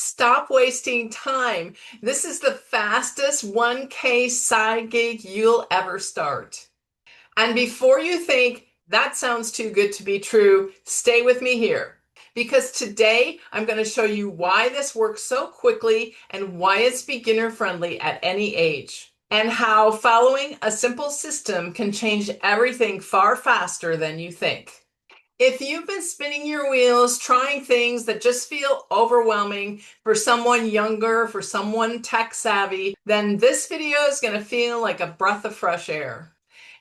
Stop wasting time. This is the fastest 1K side gig you'll ever start. And before you think that sounds too good to be true, stay with me here. Because today I'm going to show you why this works so quickly and why it's beginner friendly at any age. And how following a simple system can change everything far faster than you think. If you've been spinning your wheels, trying things that just feel overwhelming for someone younger, for someone tech savvy, then this video is going to feel like a breath of fresh air.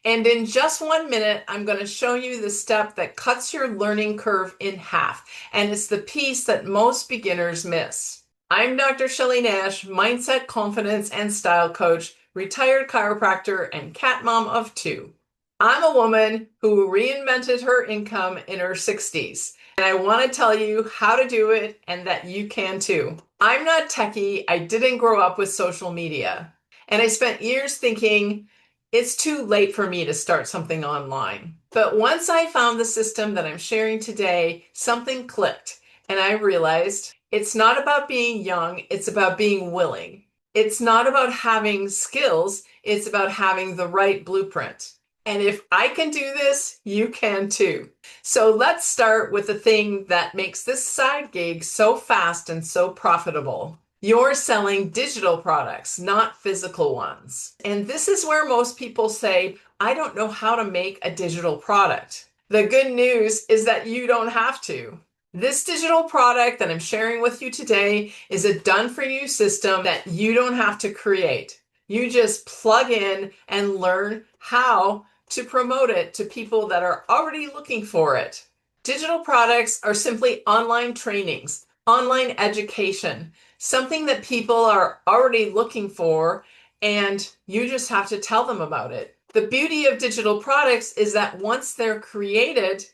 And in just 1 minute, I'm going to show you the step that cuts your learning curve in half. And it's the piece that most beginners miss. I'm Dr. Shelley Nash, mindset, confidence, and style coach, retired chiropractor, and cat mom of 2. I'm a woman who reinvented her income in her 60s, and I want to tell you how to do it and that you can too. I'm not techie. I didn't grow up with social media, and I spent years thinking it's too late for me to start something online. But once I found the system that I'm sharing today, something clicked, and I realized it's not about being young, it's about being willing. It's not about having skills, it's about having the right blueprint. And if I can do this, you can too. So let's start with the thing that makes this side gig so fast and so profitable. You're selling digital products, not physical ones. And this is where most people say, I don't know how to make a digital product. The good news is that you don't have to. This digital product that I'm sharing with you today is a done-for-you system that you don't have to create. You just plug in and learn how to promote it to people that are already looking for it. Digital products are simply online trainings, online education, something that people are already looking for, and you just have to tell them about it. The beauty of digital products is that once they're created,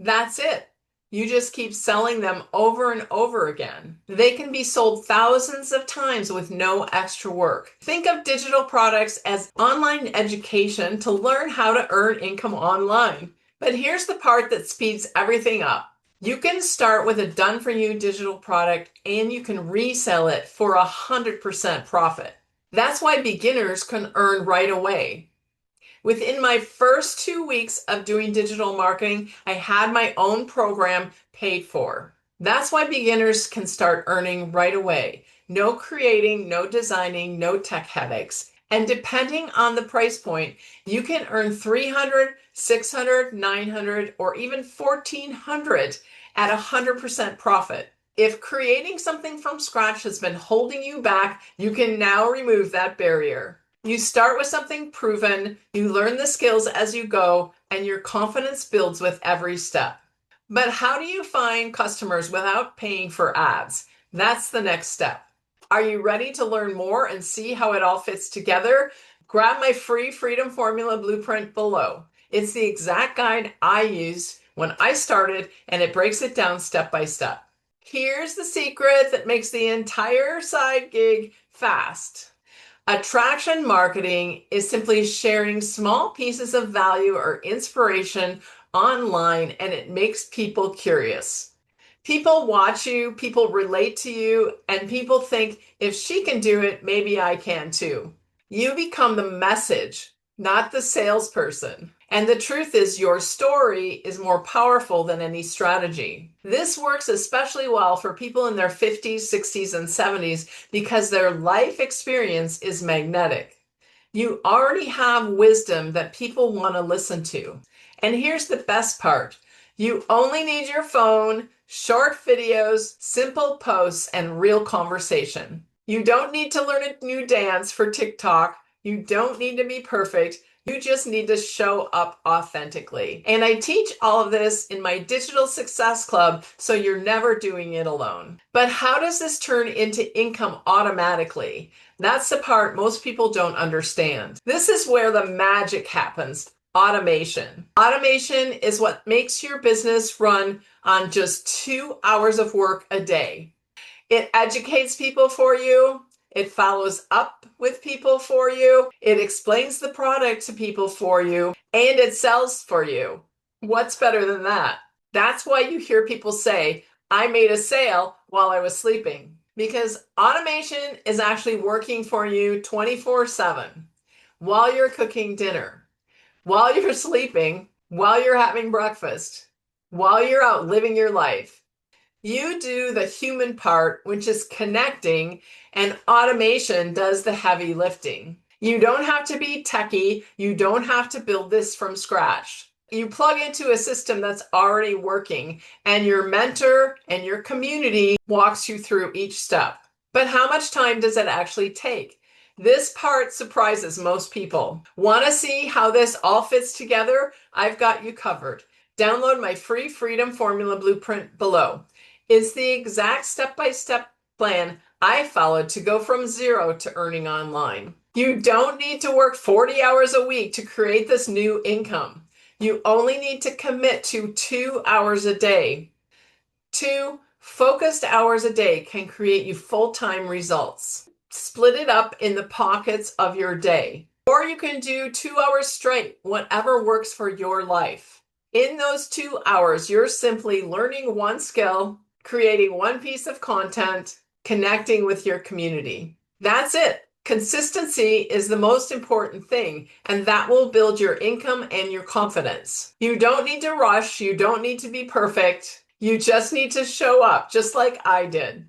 that's it. You just keep selling them over and over again. They can be sold thousands of times with no extra work. Think of digital products as online education to learn how to earn income online. But here's the part that speeds everything up. You can start with a done-for-you digital product and you can resell it for 100% profit. That's why beginners can earn right away. Within my first 2 weeks of doing digital marketing, I had my own program paid for. That's why beginners can start earning right away. No creating, no designing, no tech headaches. And depending on the price point, you can earn $300, $600, $900, or even $1,400 at 100% profit. If creating something from scratch has been holding you back, you can now remove that barrier. You start with something proven, you learn the skills as you go, and your confidence builds with every step. But how do you find customers without paying for ads? That's the next step. Are you ready to learn more and see how it all fits together? Grab my free Freedom Formula Blueprint below. It's the exact guide I used when I started, and it breaks it down step by step. Here's the secret that makes the entire side gig fast. Attraction marketing is simply sharing small pieces of value or inspiration online, and it makes people curious. People watch you, people relate to you, and people think, if she can do it, maybe I can too. You become the message, not the salesperson. And the truth is, your story is more powerful than any strategy. This works especially well for people in their 50s, 60s, and 70s because their life experience is magnetic. You already have wisdom that people want to listen to. And here's the best part. You only need your phone, short videos, simple posts, and real conversation. You don't need to learn a new dance for TikTok. You don't need to be perfect. You just need to show up authentically. And I teach all of this in my Digital Success Club, so you're never doing it alone. But how does this turn into income automatically? That's the part most people don't understand. This is where the magic happens. Automation. Automation is what makes your business run on just 2 hours of work a day. It educates people for you. It follows up with people for you. It explains the product to people for you, and it sells for you. What's better than that? That's why you hear people say, I made a sale while I was sleeping. Because automation is actually working for you 24/7 while you're cooking dinner, while you're sleeping, while you're having breakfast, while you're out living your life. You do the human part, which is connecting, and automation does the heavy lifting. You don't have to be techie. You don't have to build this from scratch. You plug into a system that's already working, and your mentor and your community walks you through each step. But how much time does it actually take? This part surprises most people. Want to see how this all fits together? I've got you covered. Download my free Freedom Formula Blueprint below. It's the exact step-by-step plan I followed to go from zero to earning online. You don't need to work 40 hours a week to create this new income. You only need to commit to 2 hours a day. 2 focused hours a day can create you full-time results. Split it up in the pockets of your day. Or you can do 2 hours straight, whatever works for your life. In those 2 hours, you're simply learning one skill, creating one piece of content, connecting with your community. That's it. Consistency is the most important thing, and that will build your income and your confidence. You don't need to rush. You don't need to be perfect. You just need to show up, just like I did.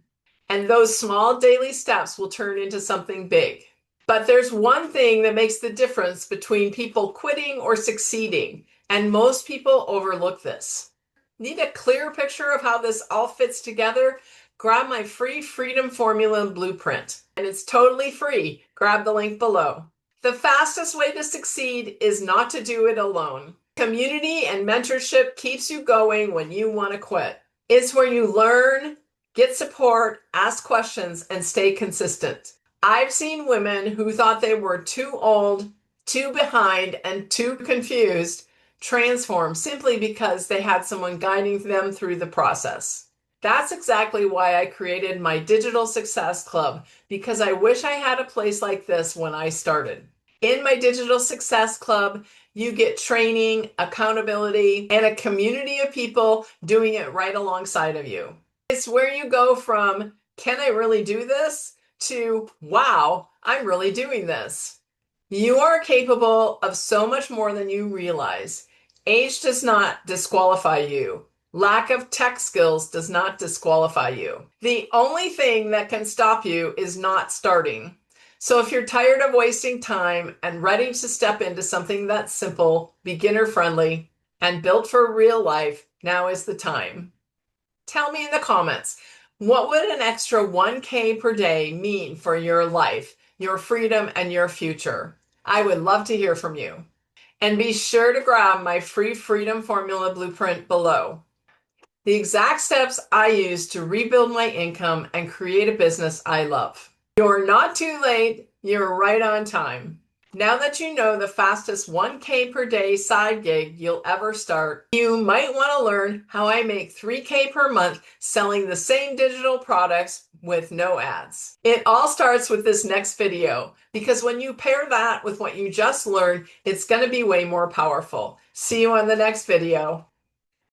And those small daily steps will turn into something big. But there's one thing that makes the difference between people quitting or succeeding, and most people overlook this. Need a clear picture of how this all fits together? Grab my free Freedom Formula Blueprint, and it's totally free. Grab the link below. The fastest way to succeed is not to do it alone. Community and mentorship keeps you going when you want to quit. It's where you learn, get support, ask questions, and stay consistent. I've seen women who thought they were too old, too behind, and too confused transform simply because they had someone guiding them through the process. That's exactly why I created my Digital Success Club, because I wish I had a place like this when I started. In my Digital Success Club, you get training, accountability, and a community of people doing it right alongside of you. It's where you go from, can I really do this? To, wow, I'm really doing this. You are capable of so much more than you realize. Age does not disqualify you. Lack of tech skills does not disqualify you. The only thing that can stop you is not starting. So if you're tired of wasting time and ready to step into something that's simple, beginner-friendly, and built for real life, now is the time. Tell me in the comments, what would an extra 1K per day mean for your life, your freedom, and your future? I would love to hear from you. And be sure to grab my free Freedom Formula Blueprint below. The exact steps I use to rebuild my income and create a business I love. You're not too late. You're right on time. Now that you know the fastest 1K per day side gig you'll ever start, you might want to learn how I make 3K per month selling the same digital products with no ads. It all starts with this next video, because when you pair that with what you just learned, it's going to be way more powerful. See you on the next video.